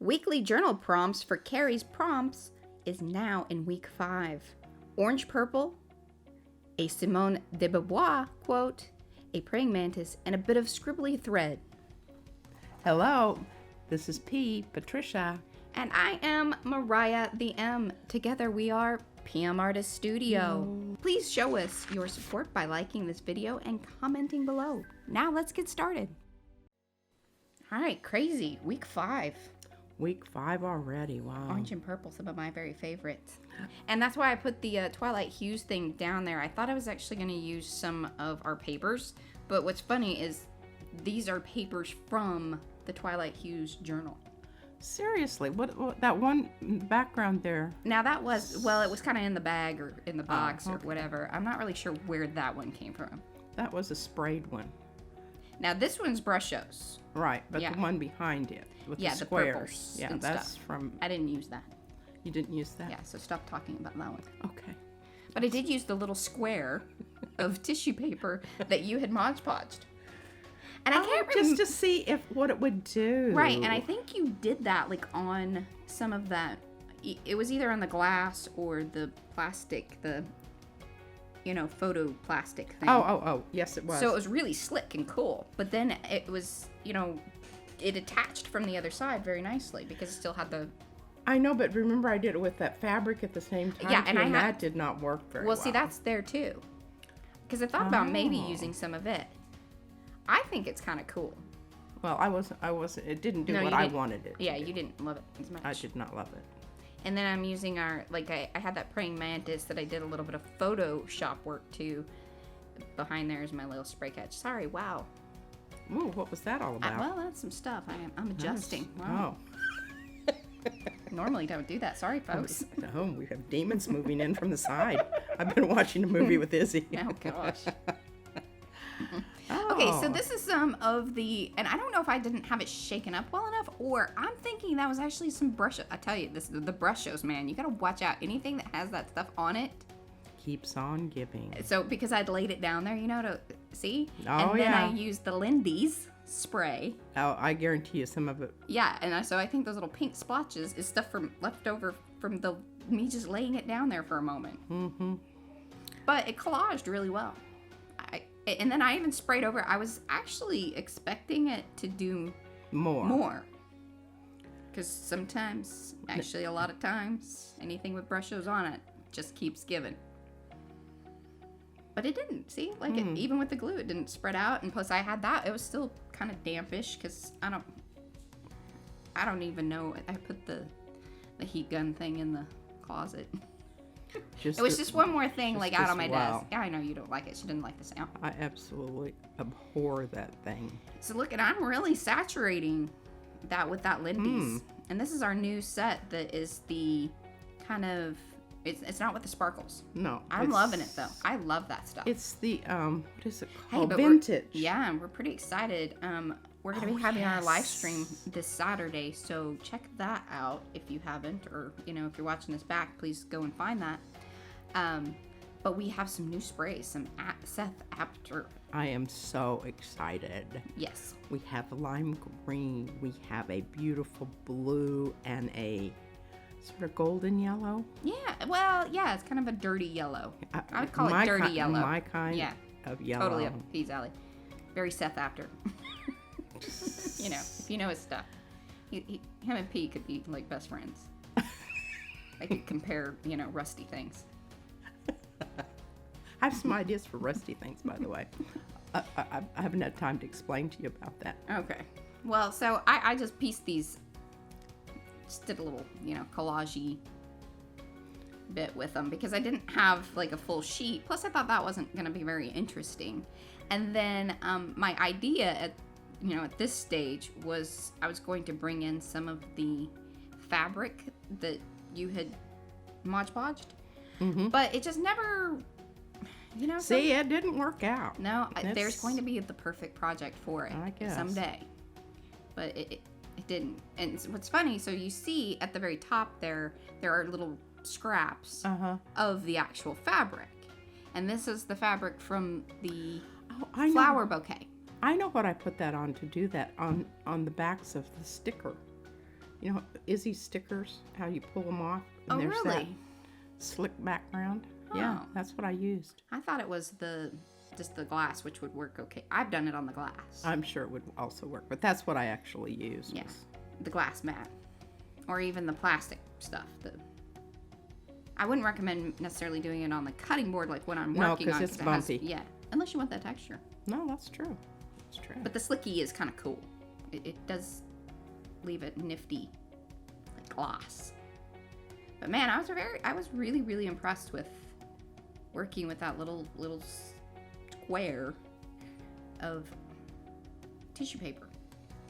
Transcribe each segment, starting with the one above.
Weekly journal prompts for Carrie's prompts is now in week 5. Orange purple, a Simone de Beauvoir quote, a praying mantis, and a bit of scribbly thread. Hello, this is Patricia. And I am Mariah the M. Together we are PM Artist Studio. Please show us your support by liking this video and commenting below. Now let's get started. All right, crazy. Week 5. Week 5 already, wow. Orange and purple, some of my very favorites. And that's why I put the Twilight Hues thing down there. I thought I was actually going to use some of our papers, but what's funny is these are papers from the Twilight Hues journal. Seriously, what that one background there? Now that was, well, it was kind of in the bag or in the box or whatever. I'm not really sure where that one came from. That was a sprayed one. Now this one's Brushos. Right, but the one behind it with the squares. The purples that's stuff. from... I didn't use that. You didn't use that? Yeah, so stop talking about that one. Okay. But I did use the little square of tissue paper that you had Mod Podged. And I can't remember. Just to see what it would do. Right, and I think you did that like on some of that. It was either on the glass or the plastic, the photo plastic thing. Oh, yes it was. So it was really slick and cool. But then it was, it attached from the other side very nicely because it still had the... I know, but remember I did it with that fabric at the same time. Yeah, and that did not work very well. Well, see, that's there too. Because I thought about maybe using some of it. I think it's kind of cool. Well, I wasn't, it didn't do what I wanted it to Yeah, do. you didn't love it as much. I did not love it. And then I'm using I had that praying mantis that I did a little bit of Photoshop work to. Behind there is my little spray catch. Sorry, wow. Ooh, what was that all about? Well, that's some stuff. I'm adjusting. Nice. Wow. Normally don't do that. Sorry, folks. No, we have demons moving in from the side. I've been watching a movie with Izzy. Oh, gosh. Okay, so this is some of the, and I don't know if I didn't have it shaken up well enough, or I'm thinking that was actually some brush. I tell you, the Brushos, man, you gotta watch out. Anything that has that stuff on it keeps on giving. So because I'd laid it down there, to see, and then I used the Lindy's spray. Oh, I guarantee you some of it. Yeah, and so I think those little pink splotches is stuff left over from me just laying it down there for a moment. Mm-hmm. But it collaged really well. And then I even sprayed over. I was actually expecting it to do more. Because sometimes, actually a lot of times, anything with Brushos on it just keeps giving. But it didn't. See? Even with the glue, it didn't spread out. And plus I had that. It was still kind of dampish because I don't even know. I put the heat gun thing in the closet. It was just one more thing out on my desk. Yeah, I know you don't like it. She didn't like the sound. I absolutely abhor that thing. So look, and I'm really saturating that with that Lindy's. And this is our new set that is the kind of, it's not with the sparkles. No. I'm loving it though. I love that stuff. It's the, what is it called? Hey, Vintage. Yeah, and we're pretty excited. We're going to be having our live stream this Saturday, so check that out if you haven't, or, if you're watching this back, please go and find that. But we have some new sprays, some Seth Apter. I am so excited. Yes. We have lime green, we have a beautiful blue, and a sort of golden yellow. Yeah, well, yeah, it's kind of a dirty yellow. I would call it dirty yellow. My kind of yellow. Totally up Pete's alley. Very Seth Apter. If you know his stuff. Him and Pete could be like best friends. They could compare, rusty things. I have some ideas for rusty things, by the way. I haven't had time to explain to you about that. Okay. Well, so I just pieced these, just did a little, collage-y bit with them because I didn't have like a full sheet. Plus I thought that wasn't going to be very interesting. And then my idea at this stage was I was going to bring in some of the fabric that you had Mod Podged. Mm-hmm. But it just never, See, it didn't work out. No, there's going to be the perfect project for it I guess. someday. But it didn't. And what's funny, so you see at the very top there are little scraps of the actual fabric. And this is the fabric from the flower bouquet. I know what I put that on to do that on the backs of the sticker. you know, Izzy stickers, how you pull them off. And Oh, there's that really? slick background. Yeah, Oh. that's what I used. I thought it was just the glass, which would work okay. I've done it on the glass. I'm sure it would also work, but that's what I actually used. Yeah, the glass mat. Or even the plastic stuff. I wouldn't recommend necessarily doing it on the cutting board like when I'm No, working on. because it's bumpy. Yeah, unless you want that texture. No, that's true. That's true. But the slicky is kind of cool. It does leave it nifty, like gloss. But man, I was really, really impressed with working with that little square of tissue paper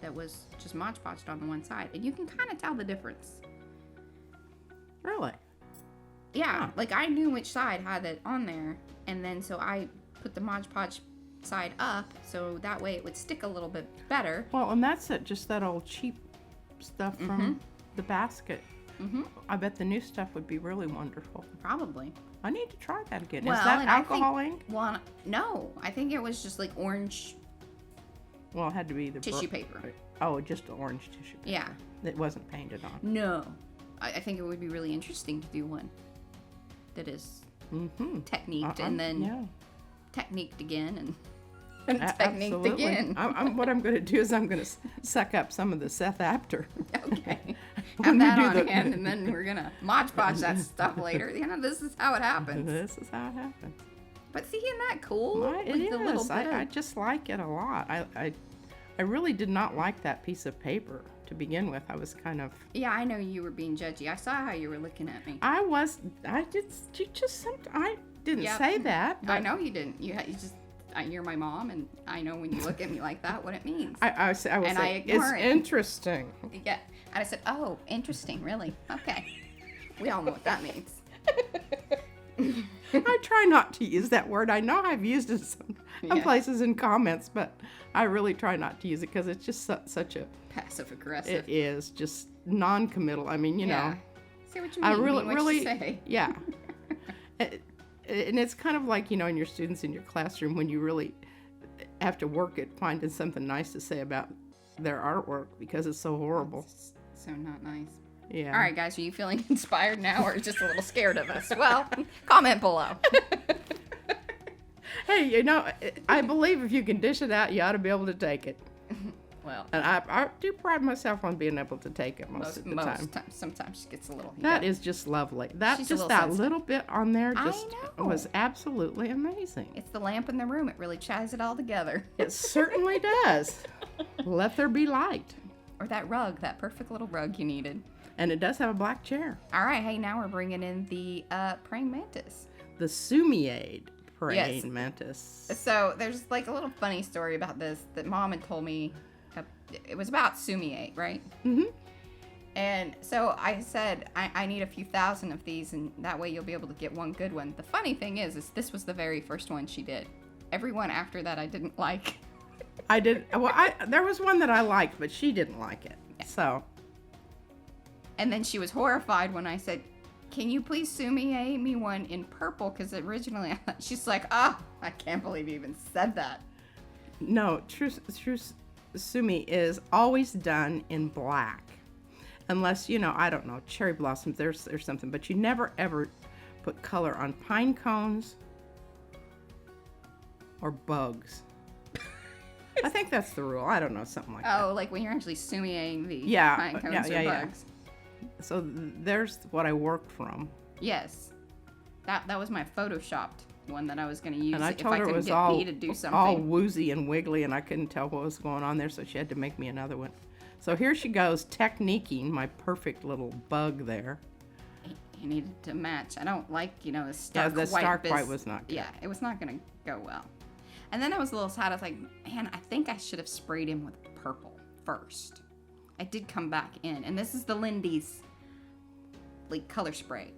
that was just Mod Podged on the one side, and you can kind of tell the difference. Really? Yeah, Huh. like I knew which side had it on there, and then so I put the Mod Podge side up, so that way it would stick a little bit better. Well, and that's it. Just that old cheap stuff from the basket. Mm-hmm. I bet the new stuff would be really wonderful. Probably. I need to try that again. Well, Is that and I alcohol think- ink? Well, no, I think it was just like orange Well, it had to be the tissue paper. Oh, just the orange tissue paper. Yeah. It wasn't painted on. No. I think it would be really interesting to do one that is techniqued and then techniqued again and techniqued Absolutely. again. What I'm going to do is I'm going to suck up some of the Seth Apter. Okay. When Have we that do on hand, and then we're gonna Mod Podge that stuff later. You know, this is how it happens. This is how it happens. But see, isn't that cool? It Like the little is. bit I of- just like it a lot. I really did not like that piece of paper to begin with. I was kind of. Yeah, I know you were being judgy. I saw how you were looking at me. I didn't Yep. say that. I know you didn't. You just. You're my mom, and I know when you look at me like that, what it means. I will And I say, ignore it's it. interesting. Yeah. And I said, "Oh, interesting, really? Okay." We all know what that means. I try not to use that word. I know I've used it some Yeah. places in comments, but I really try not to use it because it's just such a. Passive aggressive. It is just non-committal. I mean, you know. See what you mean. I really, what really, you say. yeah. And it's kind of like, you know, in your students in your classroom when you really have to work at finding something nice to say about their artwork because it's so horrible. It's so not nice. Yeah. All right, guys, are you feeling inspired now, or just a little scared of us? Well, comment below. Hey, you know, I believe if you can dish it out, you ought to be able to take it. Well, And I do pride myself on being able to take it most of the time. times. Sometimes she gets a little. That is just lovely. That She's a just little that sensitive. little bit on there I just know. was absolutely amazing. It's the lamp in the room. It really ties it all together. It certainly does. Let there be light. Or that rug, that perfect little rug you needed. And it does have a black chair. All right, hey, now we're bringing in the praying mantis. The Sumi-E praying Yes. mantis. So there's like a little funny story about this that Mom had told me. It was about Sumi-E, right? Mm-hmm. And so I said, I need a few thousand of these, and that way you'll be able to get one good one. The funny thing is this was the very first one she did. Everyone after that I didn't like. I did. Well, there was one that I liked, but she didn't like it. So. And then she was horrified when I said, can you please Sumi-E me one in purple? Because originally, she's like, oh, I can't believe you even said that. No, true Sumi is always done in black. Unless, you know, I don't know, cherry blossoms, there's something. But you never, ever put color on pine cones or bugs. I think that's the rule. I don't know, something like that. Oh, like when you're actually Sumi-ing the Yeah, pine cones yeah, or yeah. bugs. So there's what I worked from. Yes. That was my photoshopped one that I was going to use And I if told I her it couldn't was get all, P to do something. all woozy and wiggly, and I couldn't tell what was going on there, so she had to make me another one. So here she goes, techniquing my perfect little bug there. You needed to match. I don't like, the Yeah, stark the white. stark white was not good. Yeah, it was not going to go well. And then I was a little sad. I was like, man, I think I should have sprayed him with purple first. I did come back in. And this is the Lindy's, like, color spray.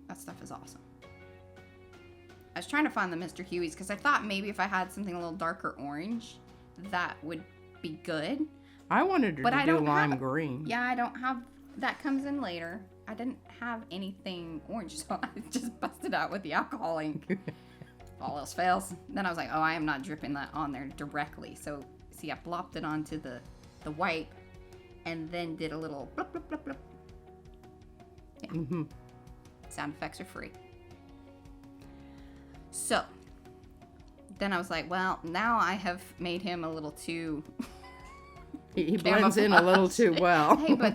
That stuff is awesome. I was trying to find the Mr. Huey's because I thought maybe if I had something a little darker orange, that would be good. I wanted her But to I do don't lime have- green. Yeah, I don't have, that comes in later. I didn't have anything orange, so I just busted out with the alcohol ink. If all else fails. Then I was like, oh, I am not dripping that on there directly. So, see, I blopped it onto the wipe, and then did a little blip, blip, blip, blip. Yeah. Mm-hmm. Sound effects are free. So, then I was like, well, now I have made him a little too... He blends in a little too well. Hey, but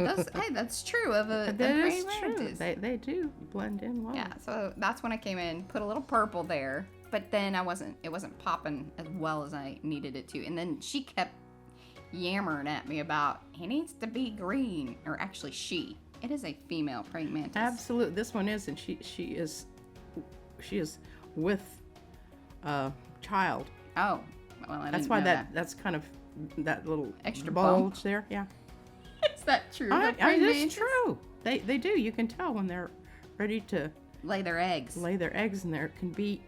that's true of a praying mantis. They do blend in well. Yeah, so that's when I came in, put a little purple there, but then it wasn't popping as well as I needed it to. And then she kept yammering at me about, he needs to be green. Or actually, it is a female praying mantis. Absolutely. This one is, and she is with a child. Oh, well, That's why that's kind of that little extra bulge bump there. Yeah. Is that true? It is true. They do. You can tell when they're ready to lay their eggs. And there can be.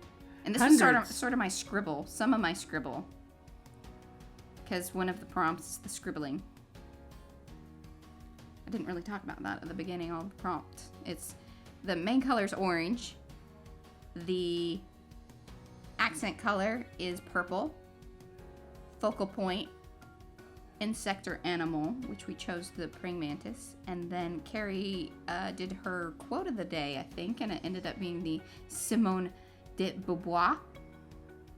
And this hundreds. is sort of my scribble. Some of my scribble. Because one of the prompts is the scribbling. I didn't really talk about that at the beginning of the prompt. It's the main color is orange. The accent color is purple. Focal point, insect or animal, which we chose the praying mantis. And then Carrie did her quote of the day, I think, and it ended up being the Simone de Beauvoir.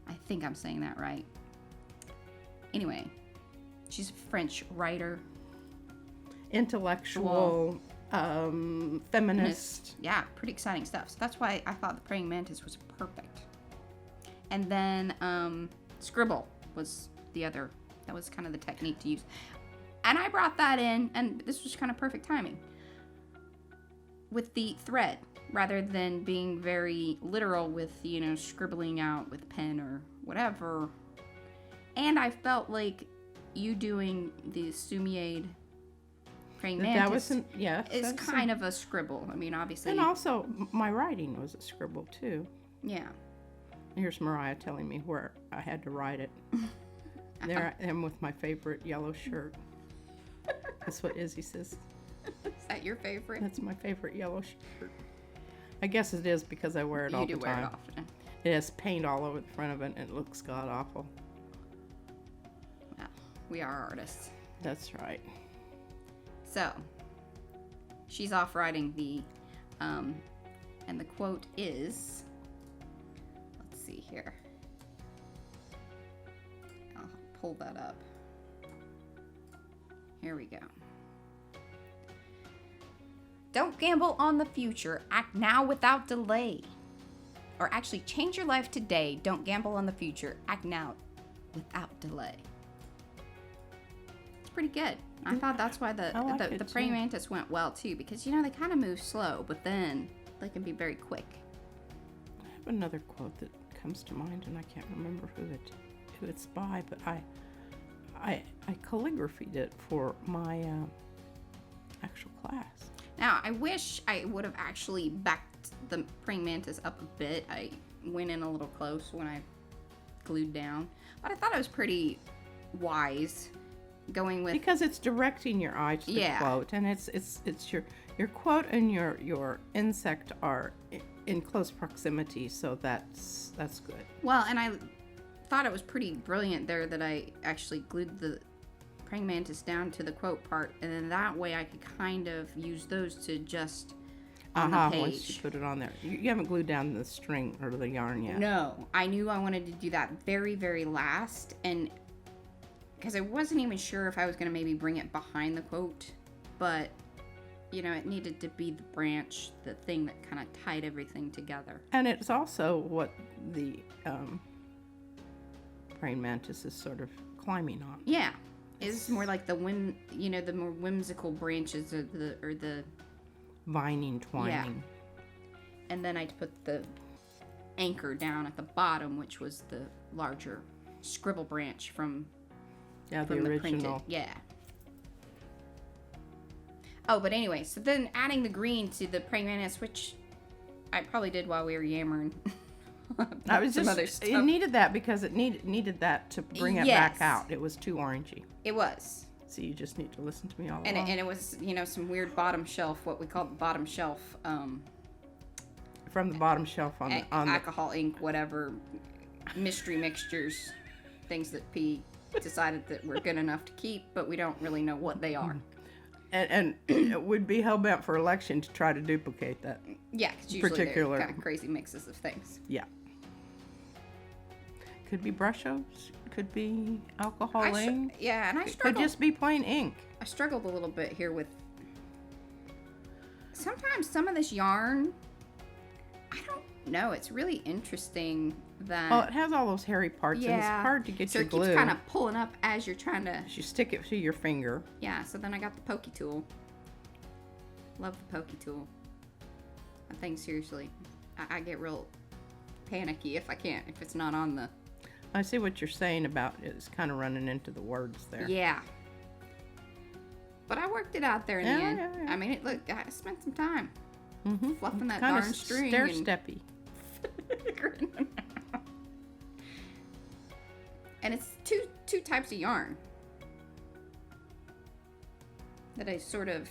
I think I'm saying that right. Anyway, she's a French writer. Intellectual, feminist. Yeah, pretty exciting stuff. So that's why I thought the praying mantis was perfect. And then scribble was the other. That was kind of the technique to use. And I brought that in, and this was kind of perfect timing. With the thread, rather than being very literal with, scribbling out with pen or whatever. And I felt like you doing the Sumi-E praying mantis is kind of a scribble. I mean, obviously. And also, my writing was a scribble, too. Yeah. Here's Mariah telling me where I had to write it. There I am with my favorite yellow shirt. That's what Izzy says. Is that your favorite? That's my favorite yellow shirt. I guess it is because I wear it all the time. You do wear it often. It has paint all over the front of it, and it looks god-awful. Well, we are artists. That's right. So, she's off writing the, and the quote is, let's see here. I'll pull that up. Here we go. Don't gamble on the future. Act now without delay. Or actually, change your life today. Don't gamble on the future. Act now without delay. It's pretty good. I thought that's why the praying mantis went well too, because they kind of move slow, but then they can be very quick. I have another quote that comes to mind, and I can't remember who it's by, but I calligraphied it for my actual class. Now, I wish I would have actually backed the praying mantis up a bit. I went in a little close when I glued down, but I thought it was pretty wise going with, because it's directing your eye to the quote, and it's your quote and your insect are in close proximity, so that's good. Well, and I thought it was pretty brilliant there that I actually glued the praying mantis down to the quote part, and then that way I could kind of use those to just on the page. Once you put it on there. You haven't glued down the string or the yarn yet. No, I knew I wanted to do that very, very last, and because I wasn't even sure if I was going to maybe bring it behind the quote, but it needed to be the branch, the thing that kind of tied everything together. And it's also what the praying mantis is sort of climbing on. Yeah. It's more like the the more whimsical branches or the vining, twining. Yeah. And then I put the anchor down at the bottom, which was the larger scribble branch from the original. Printed. Yeah. Oh, but anyway, so then adding the green to the praying mantis, which I probably did while we were yammering. I was just other stuff. It needed that because it needed that to bring it back out. It was too orangey. It was. So you just need to listen to me all along. And it was some weird bottom shelf, what we call the bottom shelf. From the bottom shelf on alcohol, ink, whatever, mystery mixtures, things that P decided that were good enough to keep, but we don't really know what they are. and it would be hell bent for election to try to duplicate that. Yeah, because usually Particular- they're kind of crazy mixes of things. Yeah. Could be brush-ups. Could be alcohol ink. Yeah, and I Could struggled. just be plain ink. I struggled a little bit here with. Sometimes some of this yarn, I don't know. It's really interesting that. Well, it has all those hairy parts, and it's Yeah. hard to get So your it keeps glue. kind of pulling up as you're trying to. You stick it to your finger. Yeah, so then I got the pokey tool. Love the pokey tool. That thing, seriously. I get real panicky if it's not on the. I see what you're saying about it's kind of running into the words there. Yeah. But I worked it out there in the end. Yeah. I mean, I spent some time Mm-hmm. fluffing that Kind darn of string. stair-steppy. And it's two types of yarn that I sort of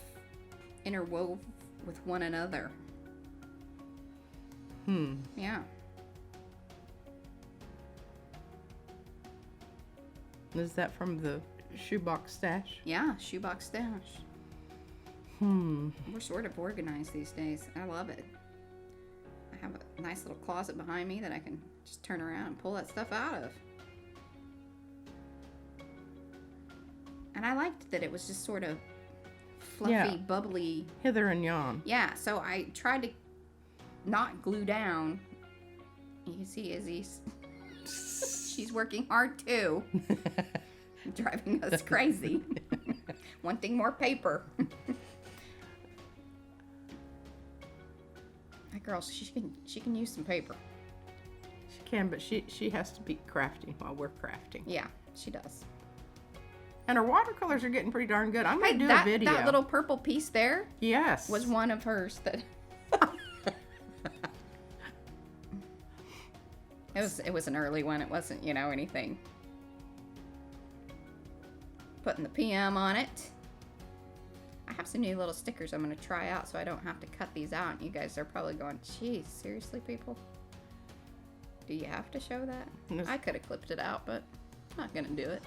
interwove with one another. Yeah. Is that from the shoebox stash? Yeah, shoebox stash. We're sort of organized these days. I love it. I have a nice little closet behind me that I can just turn around and pull that stuff out of. And I liked that it was just sort of fluffy, Yeah. bubbly. Hither and yon. Yeah, so I tried to not glue down. You can see Izzy's. She's working hard too. Driving us crazy. Wanting more paper. That girl, she can use some paper. She can, but she has to be crafting while we're crafting. Yeah, she does. And her watercolors are getting pretty darn good. I'm Hey, gonna do that, a video. that little purple piece there Yes. was one of hers that it was an early one. It wasn't, anything. Putting the PM on it. I have some new little stickers I'm going to try out so I don't have to cut these out. You guys are probably going, geez, seriously, people? Do you have to show that? Yes. I could have clipped it out, but I'm not going to do it.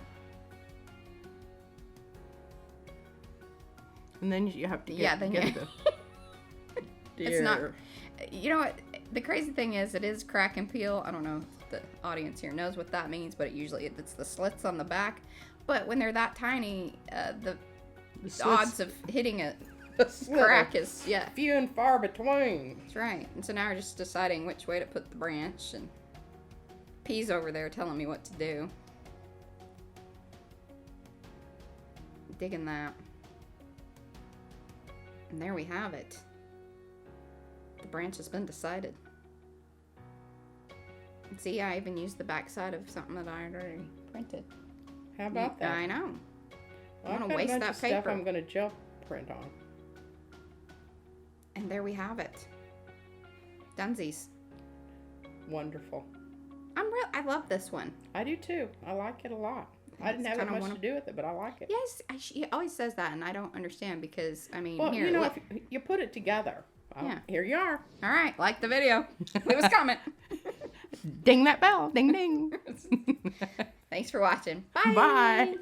And then you have to get, Yeah, then get you- the. It's not. Dear. You know what? The crazy thing is, it is crack and peel. I don't know if the audience here knows what that means, but it's the slits on the back. But when they're that tiny, the slits- odds of hitting a Slit crack are is, yeah, few and far between. that's right. And so now we're just deciding which way to put the branch, and P's over there telling me what to do. Digging that. And there we have it. The branch has been decided. And see, I even used the back side of something that I had already printed. How about that? I know. I I've wanna got a waste bunch that of stuff paper. I'm gonna gel print on. And there we have it. Dunsies. Wonderful. I love this one. I do too. I like it a lot. I didn't It's have kinda much one to of- do with it, but I like it. Yes, she always says that, and I don't understand because, I mean, Well, here, you know, look. if you put it together. Yeah. Here you are. All right, like the video. Leave us a comment. Ding that bell. Ding ding. Thanks for watching. Bye. Bye.